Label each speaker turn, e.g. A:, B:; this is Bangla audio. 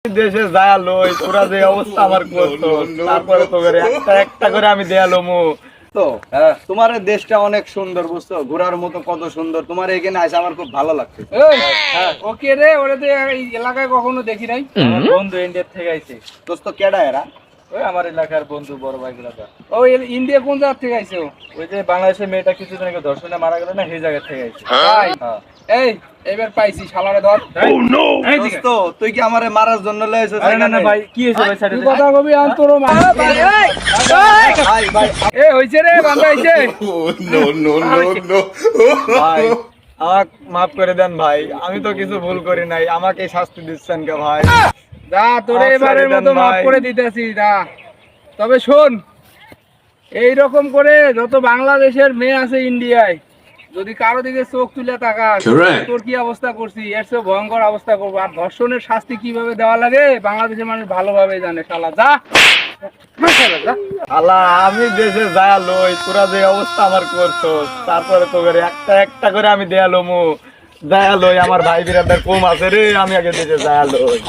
A: দেশে যায় লই তোরা যে অবস্থা আমার করতো তারপরে তো করে একটা একটা করে আমি দেয়ালো মু তো তোমার এই দেশটা অনেক সুন্দর বুঝছো, ঘোরার মতো কত সুন্দর। তোমার এখানে আসে আমার খুব ভালো লাগছে।
B: ওকে রে, ওরে তো এই এলাকায় কখনো দেখি নাই। আমার বন্ধু ইন্ডিয়া থেকে আইছে।
A: দোস্ত কেডা এরা?
B: ওই আমার এলাকার বন্ধু, বড় ভাই গুলা। ও ইন্ডিয়া কোন জায়গা থেকে আইছে? ওই যে বাংলাদেশের মেয়েটা কিছুদিন আগে ধর্ষণে মারা গেল না, সেই জায়গা থেকে আইছে। তাই? এই এবার পাইছি, শালারে ধর।
A: দোস্ত তুই কি আমারে মারার জন্য লইছিস?
B: আরে না না ভাই, কি হইছে ভাই? তুই কথা কবি আন্তর ভাই ভাই। এ হইছে রে, বান্দা হইছে।
C: No, no, no, no.
A: ভাই আমাকে মাফ করে দেন ভাই, আমি তো কিছু ভুল করি নাই, আমাকে শাস্তি দিচ্ছেন কে ভাই?
B: যা, তোরে
A: আচ্ছা,
B: এবারের
A: রিদান
B: মতো মাফ
A: ভাই।
B: করে দিতেছি যা। তবে শোন, এই রকম করে যত বাংলাদেশের মেয়ে আছে ইন্ডিয়ায়, যদি কারো দিকে চোখ তুলে তাকাস,
C: Correct.
B: তোর কি অবস্থা করছি, এর চেয়ে ভয়ঙ্কর অবস্থা করবো। আর ধর্ষণের শাস্তি কিভাবে দেওয়া লাগে বাংলাদেশের মানুষ ভালোভাবে জানে। শালা যা, যা।
A: আল্লাহ, আমি দেশে যায় লই তোরা যে অবস্থা আমার করতো তারপরে তো করে একটা একটা করে আমি দেয়ালো মু। যায় লই, আমার ভাই বিরাদার কম আছে রে, আমি আগে দেশে যায় লই।